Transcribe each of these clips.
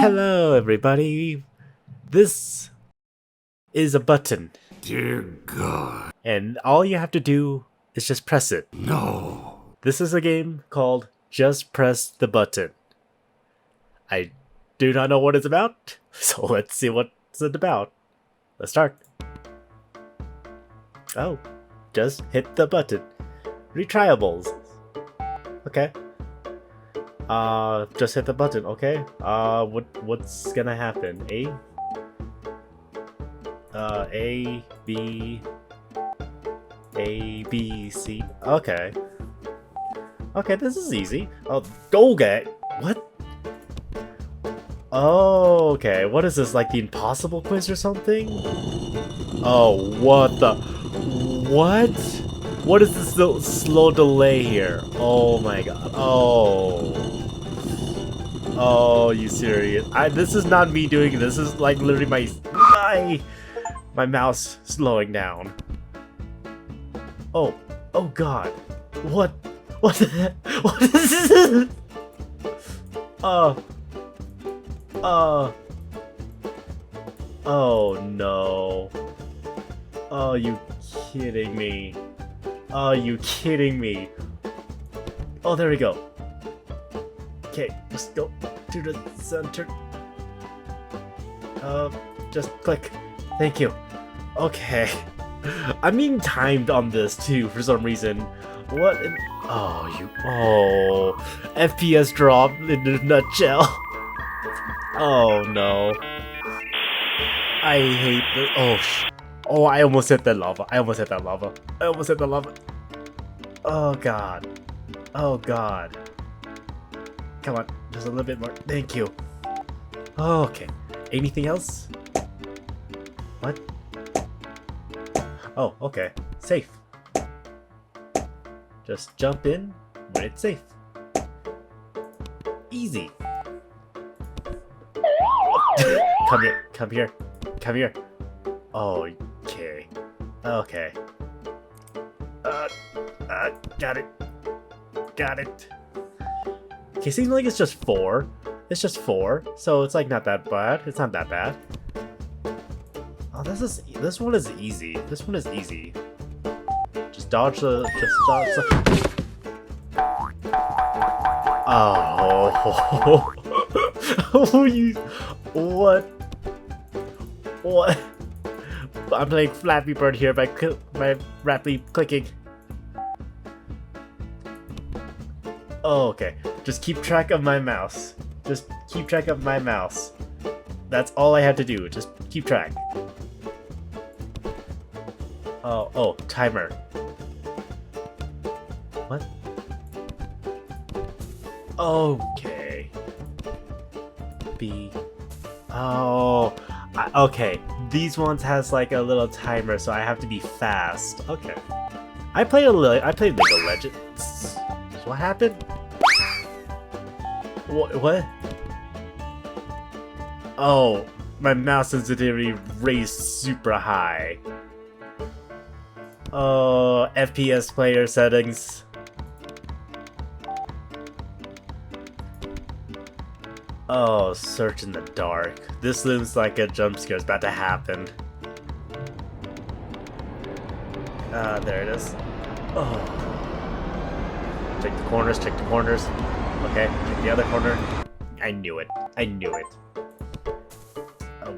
Hello, everybody. This is a button, Dear God, and all you have to do is just press it. no. This is a game called Just Press the Button. I do not know what it's about, so let's see what's it about. Let's start. Oh, just hit the button. Retryables. Okay. Just hit the button, okay? What's gonna happen? A, B, C. Okay. Okay, this is easy. Oh, okay. What? Oh, okay. What is this, like the impossible quiz or something? Oh, what the? What? What is this slow delay here? Oh my god. Oh. Oh, you serious? This is not me doing this. This is like literally my mouse slowing down. Oh. Oh god. What? What the heck? What is this? Oh no. Oh, you kidding me? Oh, you kidding me? Oh, there we go. Okay, just go to the center. Just click. Thank you. Okay. I'm being timed on this too for some reason. What? Oh, FPS drop in a nutshell. Oh no. I hate this. Oh, I almost hit that lava. I almost hit that lava. Oh god. Oh god. Come on, just a little bit more. Thank you. Okay. Anything else? What? Oh, okay. Safe. Just jump in when it's safe. Easy. Come here. Come here. Come here. Okay. Okay. Got it. Got it. Okay, seems like it's just 4. It's just 4, so it's like not that bad. It's not that bad. Oh, this one is easy. This one is easy. Just dodge the. Oh. Oh, you. What? What? I'm playing Flappy Bird here by rapidly clicking. Oh, okay. Just keep track of my mouse. Just keep track of my mouse. That's all I have to do. Just keep track. Oh, timer. What? Okay. B. Oh. Okay. These ones has like a little timer, so I have to be fast. Okay. I played League of Legends. What happened? What? Oh, my mouse sensitivity raised super high. Oh, FPS player settings. Oh, search in the dark. This looks like a jump scare is about to happen. There it is. Oh. Check the corners, check the corners. Okay, check the other corner. I knew it. I knew it.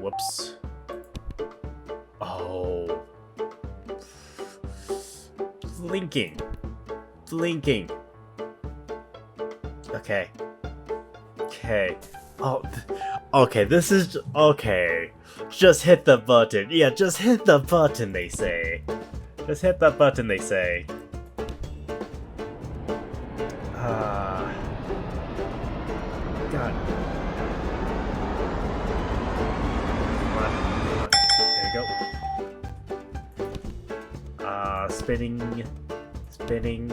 Whoops. Oh. Blinking. Blinking. Okay. Okay. Oh. Okay, this is... Okay. Just hit the button. Yeah, just hit the button, they say. Just hit the button, they say. God. Come on. There you go. Spinning. Spinning.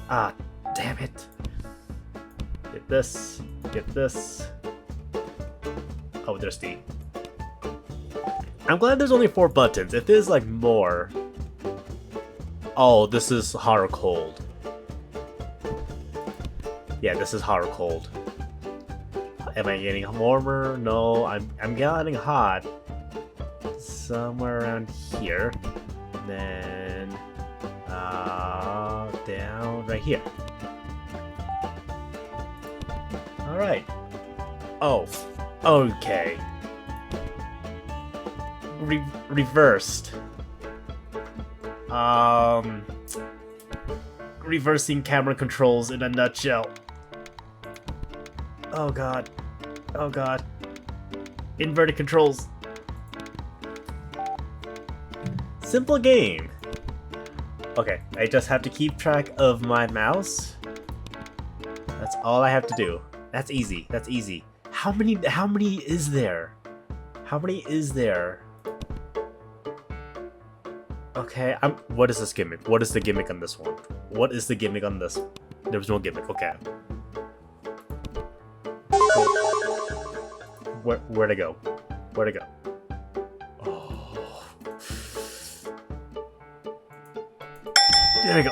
Ah, damn it. Get this. Get this. Oh, there's D. I'm glad there's only 4 buttons. If there's like more... Oh, this is Horror Cold. Yeah, this is Horror Cold. Am I getting warmer? No, I'm getting hot. Somewhere around here. And then down right here. Alright. Oh. Okay. Reversed. Reversing camera controls in a nutshell. Oh god. Oh god. Inverted controls. Simple game. Okay, I just have to keep track of my mouse. That's all I have to do. That's easy. That's easy. How many is there? How many is there? Okay, what is this gimmick? What is the gimmick on this one? What is the gimmick on this? There's no gimmick. Okay. Where to go? Where to go? Oh. There we go.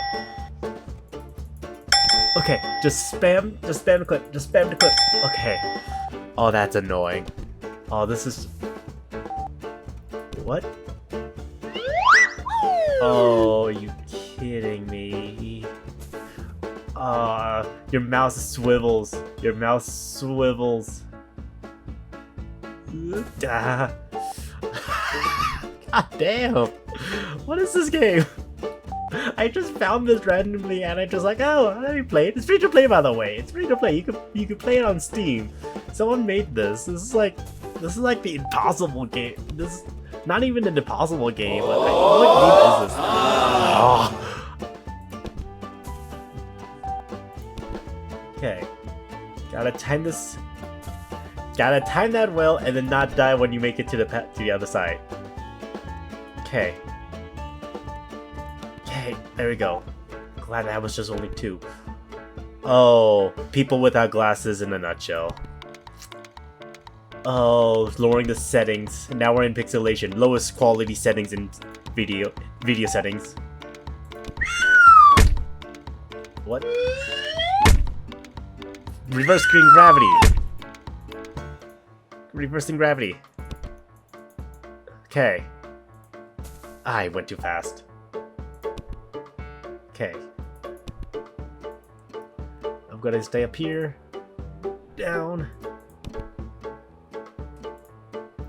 Okay, just spam the clip. Just spam the clip. Okay. Oh, that's annoying. Oh, this is... What? Oh, are you kidding me? Your mouse swivels. Your mouse swivels. God damn. What is this game? I just found this randomly and I just like, oh, let me play it. It's free to play, by the way. It's free to play. You could play it on Steam. Someone made this. This is like the impossible game. This is not even an impossible game. But what game is this? Oh. Okay. Gotta time this. Gotta time that well and then not die when you make it to the other side. Okay. Okay, there we go. Glad that was just only 2. Oh, people without glasses in a nutshell. Oh, lowering the settings. Now we're in pixelation. Lowest quality settings in video settings. What? Reverse screen gravity. Reversing gravity. Okay. I went too fast. Okay. I'm gonna stay up here. Down.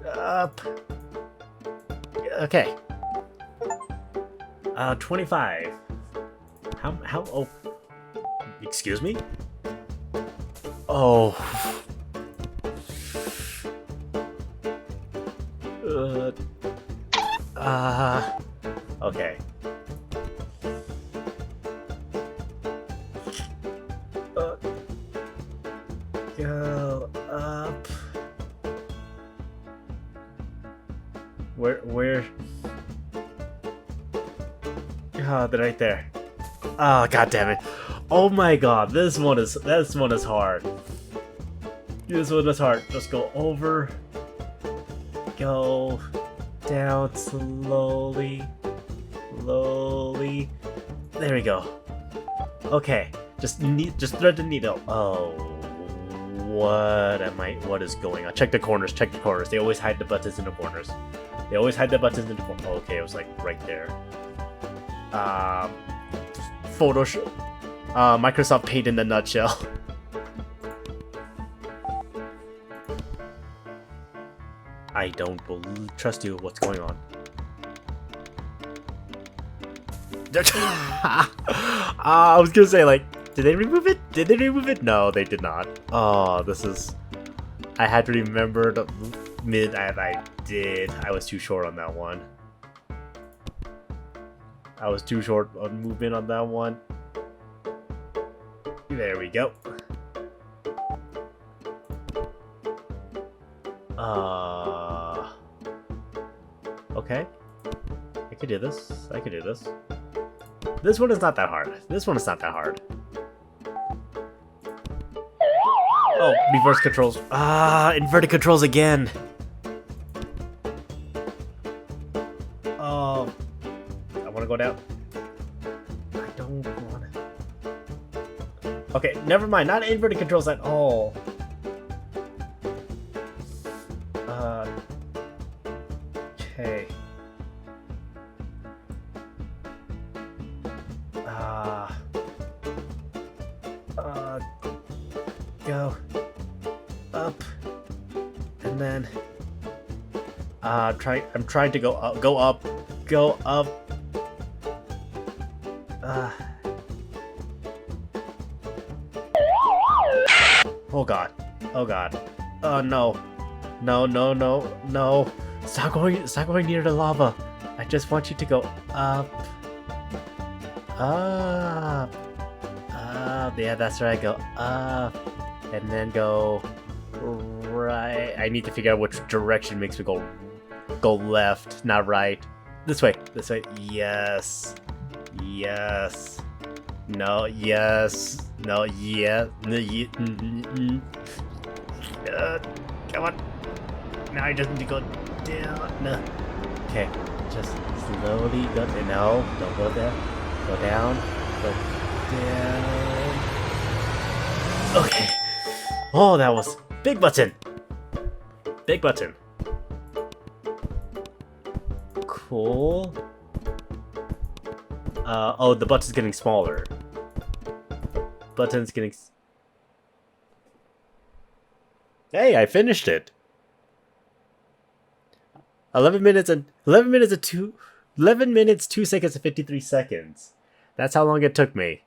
Up. Okay. 25. How, oh. Excuse me? Oh. Okay. Go up. Where? Oh, they're right there. Oh, god damn it. Oh my god, this one is hard. This one is hard. Just go over. Go down slowly. Slowly. There we go. Okay. Just thread the needle. Oh, what is going on? Check the corners, check the corners. They always hide the buttons in the corners. They always hide the buttons in the corners. Okay, it was like right there. Photoshop. Microsoft Paint in a nutshell. I don't trust you. What's going on? I was gonna say, like, did they remove it? Did they remove it? No, they did not. Oh, this is... I had to remember the mid, and I did. I was too short on that one. I was too short on movement on that one. There we go. Okay. I could do this. I could do this. This one is not that hard. This one is not that hard. Oh, reverse controls. Inverted controls again. Oh, I want to go down. I don't want to. Okay, never mind. Not inverted controls at all. Okay. Go up, and then I'm trying to go up, go up. Oh god. Oh god. Oh no. No. Stop going near the lava. I just want you to go up. Up. Yeah, that's right. Go up. And then go right. I need to figure out which direction makes me go left, not right. This way. Yes. No, yes. No, yeah. Come on. Now I just need to go down. No. Okay, just slowly go. No, don't go there. Go down. Go down. Okay. Oh, that was big button. Big button. Cool. Oh, the button's getting smaller. Button's getting. Hey, I finished it. 11 minutes 2 seconds and 53 seconds. That's how long it took me.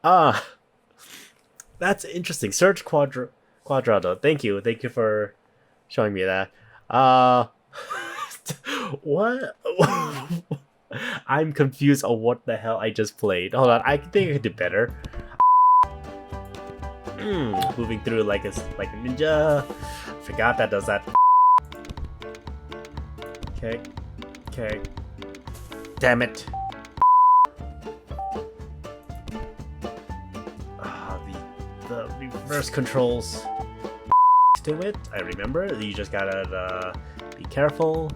That's interesting. Search Quadrado. Thank you for showing me that. What? I'm confused on what the hell I just played. Hold on, I think I could do better. Moving through like a ninja. Forgot that does that. Okay. Damn it. The reverse controls to it. I remember. You just gotta be careful.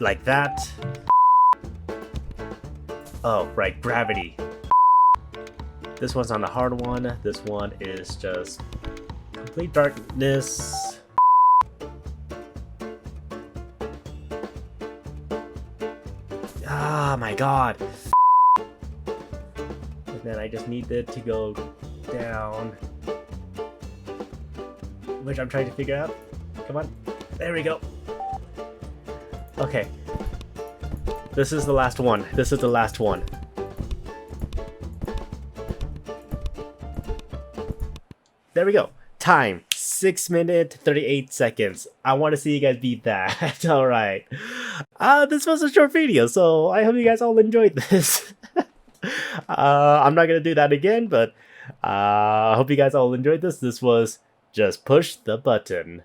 Like that. Oh, right, gravity. This one's on the hard one. This one is just complete darkness. Ah, my god. And then I just need it to go down. Which I'm trying to figure out. Come on. There we go. Okay. This is the last one. There we go. Time. 6 minutes, 38 seconds. I want to see you guys beat that. Alright. This was a short video, so I hope you guys all enjoyed this. I'm not going to do that again, but I hope you guys all enjoyed this. This was just push the button.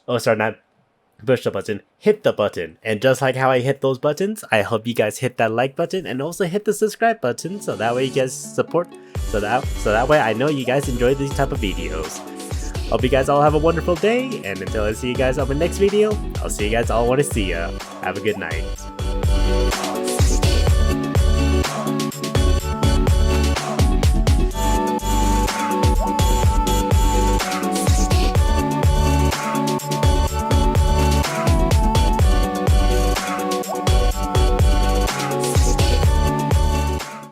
Oh, sorry, not push the button, hit the button. And just like how I hit those buttons, I hope you guys hit that like button and also hit the subscribe button, so that way you guys support, so that way I know you guys enjoy these type of videos. Hope you guys all have a wonderful day, and until I see you guys on the next video, I'll see you guys all when I see ya. Have a good night.